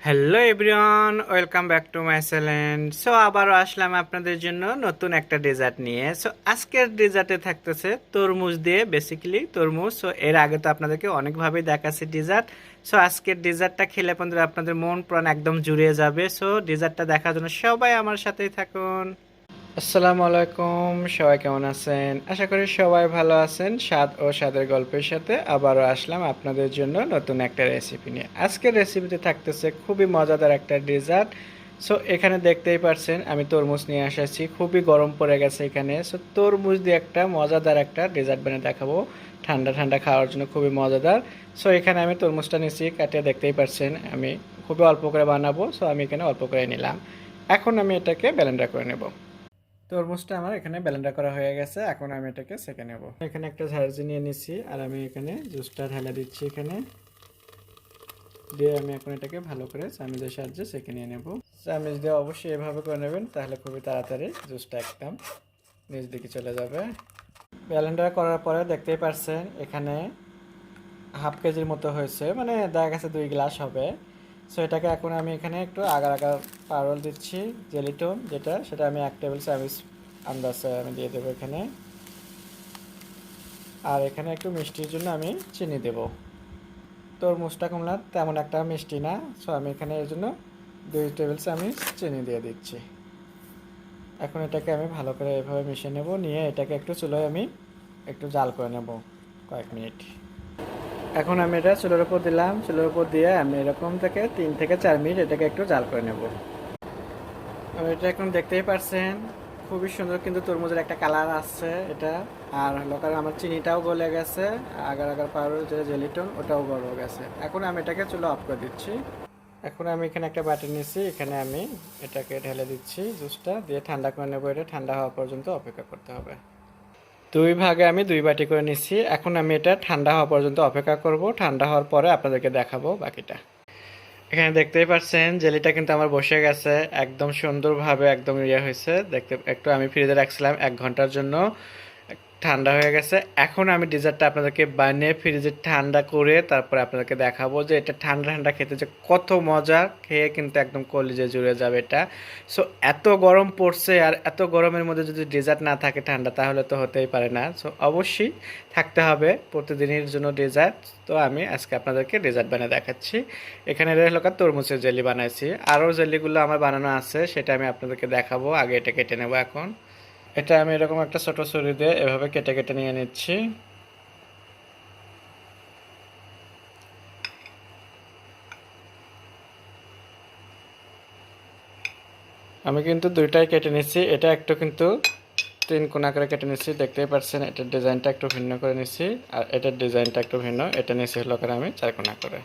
Hello everyone, welcome back to my channel. So আবারও আসলাম আপনাদের জন্য নতুন একটা ডেজার্ট নিয়ে। সো আজকের ডেজার্টে থাকতেছে তরমুজ দিয়ে, বেসিক্যালি তরমুজ। সো এর আগে তো আপনাদেরকে অনেকভাবেই দেখাচ্ছি ডেজার্ট। সো আজকের ডেজার্টটা খেলে আপনাদের মন প্রাণ একদম জুড়িয়ে যাবে। সো ডেজার্টটা দেখার জন্য সবাই আমার সাথেই থাকুন। আসসালামু আলাইকুম, সবাই কেমন আছেন? আশা করি সবাই ভালো আছেন। স্বাদ ও স্বাদের গল্পের সাথে আবারও আসলাম আপনাদের জন্য নতুন একটা রেসিপি নিয়ে। আজকের রেসিপিতে থাকতেছে খুবই মজাদার একটা ডেজার্ট। সো এখানে দেখতেই পারছেন আমি তরমুজ নিয়ে এসেছি, খুবই গরম পড়ে গেছে এখানে। সো তরমুজ দিয়ে একটা মজাদার একটা ডেজার্ট বানিয়ে দেখাবো, ঠান্ডা ঠান্ডা খাওয়ার জন্য খুবই মজাদার। সো এখানে আমি তরমুজটা নিয়েছি, কাটিয়ে দেখতেই পারছেন আমি খুবই অল্প করে বানাবো। সো আমি এখানে অল্প করে নিলাম। এখন আমি এটাকে ব্লেন্ডার করে নেব। তরমুজটা আমার এখানে ব্লেন্ডার করা হয়ে গেছে, এখন আমি এটাকে সেঁকে নেব। এখানে একটা ঝারজি নিয়ে নিচ্ছি আর আমি এখানে জুসটা ঢেলে দিচ্ছি। এখানে দিয়ে আমি এখন এটাকে ভালো করে চামিচের সাহায্যে সেঁকে নিয়ে নেব। চামিচ দিয়ে অবশ্যই এভাবে করে নেবেন, তাহলে খুবই তাড়াতাড়ি জুসটা একদম নিচ দিকে চলে যাবে। ব্লেন্ডার করার পরে দেখতেই পারছেন এখানে হাফ কেজির মতো হয়েছে, মানে দেখা গেছে 2 গ্লাস হবে। সো এটাকে এখন আমি এখানে একটু আগার আগার পারল দিচ্ছি, জেলিটন যেটা, সেটা আমি 1 টেবিল চামচ আন্দাজে আমি দিয়ে দেবো এখানে। আর এখানে একটু মিষ্টির জন্য আমি চিনি দেব। তরমুজটা কমলা তেমন একটা মিষ্টি না, সো আমি এখানে এর জন্য 2 টেবিল চামচ চিনি দিয়ে দিচ্ছি। এখন এটাকে আমি ভালো করে এভাবে মিশিয়ে নেব, নিয়ে এটাকে একটু চুলায় আমি একটু জাল করে নেব কয়েক মিনিট। এখন আমি এটা চুলার উপর দিলাম, চুলার উপর দিয়ে আমি এরকম থেকে 3 থেকে 4 মিনিট এটাকে একটু জাল করে নেব। এটা এখন দেখতেই পারছেন খুবই সুন্দর কিন্তু তরমুজের একটা কালার আসছে এটা। আর হলো কারণ আমার চিনিটাও গলে গেছে, আগার আগার পাউডার যে জেলিটন ওটাও গলে গেছে। এখন আমি এটাকে চুলা অফ করে দিচ্ছি। এখন আমি এখানে একটা বাটি নিয়েছি, এখানে আমি এটাকে ঢেলে দিচ্ছি জুসটা, দিয়ে ঠান্ডা করে নেবো। এটা ঠান্ডা হওয়া পর্যন্ত অপেক্ষা করতে হবে। 2 ভাগে আমি 2 বাটি করে নিচ্ছি। এখন আমি এটা ঠান্ডা হওয়া পর্যন্ত অপেক্ষা করব, ঠান্ডা হওয়ার পরে আপনাদেরকে দেখাবো বাকিটা। এখানে দেখতেই পাচ্ছেন জেলিটা কিন্তু আমার বসে গেছে একদম সুন্দরভাবে, একদম হয়েছে দেখতে। একটু আমি ফ্রিজে রাখছিলাম 1 ঘন্টার জন্য, ঠান্ডা হয়ে গেছে। এখন আমি ডেজার্টটা আপনাদেরকে বানিয়ে ফ্রিজে ঠান্ডা করে তারপরে আপনাদেরকে দেখাবো যে এটা ঠান্ডা ঠান্ডা খেতে যে কত মজা, খেয়ে কিন্তু একদম কলিজে জুড়ে যাবে এটা। সো এত গরম পড়ছে, আর এত গরমের মধ্যে যদি ডেজার্ট না থাকে ঠান্ডা, তাহলে তো হতেই পারে না। সো অবশ্যই থাকতে হবে প্রতিদিনের জন্য ডেজার্ট। তো আমি আজকে আপনাদেরকে ডেজার্ট বানিয়ে দেখাচ্ছি। এখানে রইল তরমুজের জেলি বানাইছি, আরও জেলিগুলো আমার বানানো আছে, সেটা আমি আপনাদেরকে দেখাবো। আগে এটা কেটে নেবো। এখন এটা আমি এরকম একটা ছোট ছুরি দিয়ে এভাবে কেটে কেটে নিয়ে নিচ্ছি। আমি কিন্তু দুইটাই কেটে নিচ্ছি, এটা একটু কিন্তু 3 কোনা করে কেটে নিচ্ছি, দেখতেই পাচ্ছেন এটার ডিজাইনটা একটু ভিন্ন করে নিচ্ছি। আর এটার ডিজাইনটা একটু ভিন্ন, এটা নিচ্ছি হলো করে আমি 4 কোনা করে।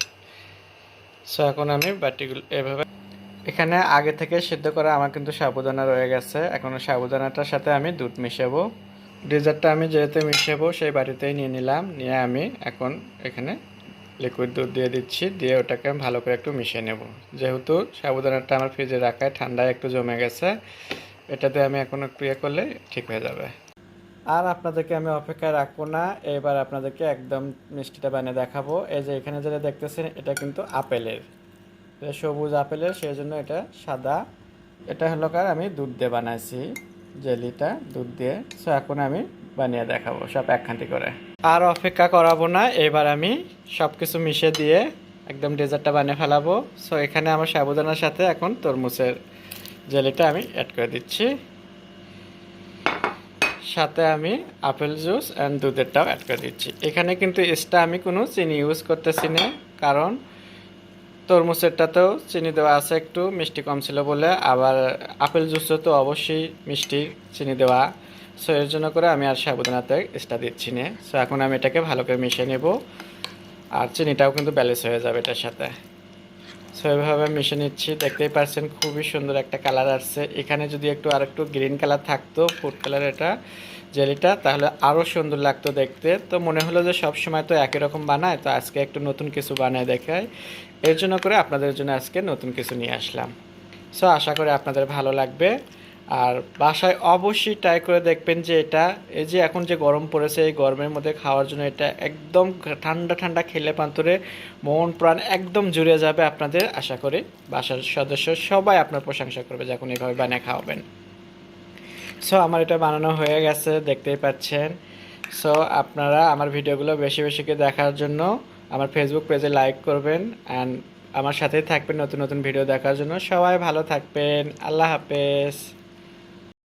সো এখন আমি বাটিগুলো এভাবে, এখানে আগে থেকে সিদ্ধ করা আমার কিন্তু সাবুদানা রয়ে গেছে। এখন সাবুদানাটার সাথে আমি দুধ মিশাবো। ডেজার্টটা আমি যেহেতু মিশাবো সেই বাটিতেই নিয়ে নিলাম, নিয়ে আমি এখন এখানে লিকুইড দুধ দিয়ে দিচ্ছি, দিয়ে ওটাকে ভালো করে একটু মিশিয়ে নেব। যেহেতু সাবুদানাটা আমার ফ্রিজে রাখায় ঠান্ডায় একটু জমে গেছে, এটাতে আমি এখন একটু করলে ঠিক হয়ে যাবে। আর আপনাদেরকে আমি অপেক্ষায় রাখবো না, এবার আপনাদেরকে একদম মিষ্টিটা বানিয়ে দেখাবো। এই যে এখানে যেটা দেখতেছেন এটা কিন্তু আপেলের, সবুজ আপেলের, সেই জন্য এটা সাদা। এটা হলো কার আমি দুধ দিয়ে বানাইছি, জেলিটা দুধ দিয়ে। সো এখন আমি বানিয়ে দেখাবো সব একখানটি করে। আর অপেক্ষা করাবো না, এবার আমি সব কিছু মিশিয়ে দিয়ে একদম ডেজার্টটা বানিয়ে ফেলাবো। সো এখানে আমার সাবুদানার সাথে এখন তরমুজের জেলিটা আমি অ্যাড করে দিচ্ছি, সাথে আমি আপেল জুস অ্যান্ড দুধেরটাও অ্যাড করে দিচ্ছি। এখানে কিন্তু এক্সট্রা আমি কোনো চিনি ইউজ করতেছি না, কারণ তরমুজেরটাতেও চিনি দেওয়া আছে, একটু মিষ্টি কম ছিল বলে। আবার আপেল জুসও তো অবশ্যই মিষ্টি, চিনি দেওয়া। সো এর জন্য করে আমি আর সাবুদানাতে এক্সট্রা দিচ্ছি না। সো এখন আমি এটাকে ভালো করে মিশিয়ে নেব, আর চিনিটাও কিন্তু ব্যালেন্স হয়ে যাবে এটার সাথে। সো এভাবে মিশিয়ে নিচ্ছি, দেখতেই পাচ্ছেন খুবই সুন্দর একটা কালার আসছে। এখানে যদি একটু আর একটু গ্রিন কালার থাকতো, ফুড কালার এটা জেলিটা, তাহলে আরও সুন্দর লাগতো দেখতে। তো মনে হলো যে সব সময় তো একই রকম বানায়, তো আজকে একটু নতুন কিছু বানায় দেখায়, এর জন্য করে আপনাদের জন্য আজকে নতুন কিছু নিয়ে আসলাম। সো আশা করি আপনাদের ভালো লাগবে। আর বাসায় অবশ্যই ট্রাই করে দেখবেন যে এটা এই যে এখন যে গরম পড়েছে এই গরমের মধ্যে খাওয়ার জন্য এটা একদম ঠান্ডা ঠান্ডা খেলে পান্তরে মন প্রাণ একদম জুড়ে যাবে আপনাদের। আশা করি বাসার সদস্য সবাই আপনার প্রশংসা করবে যখন এইভাবে বানিয়ে খাওয়াবেন। সো আমার এটা বানানো হয়ে গেছে দেখতেই পাচ্ছেন। সো আপনারা আমার ভিডিওগুলো বেশি বেশি করে দেখার জন্য আমার ফেসবুক পেজে লাইক করবেন অ্যান্ড আমার সাথেই থাকবেন নতুন নতুন ভিডিও দেখার জন্য। সবাই ভালো থাকবেন, আল্লাহ হাফেজ।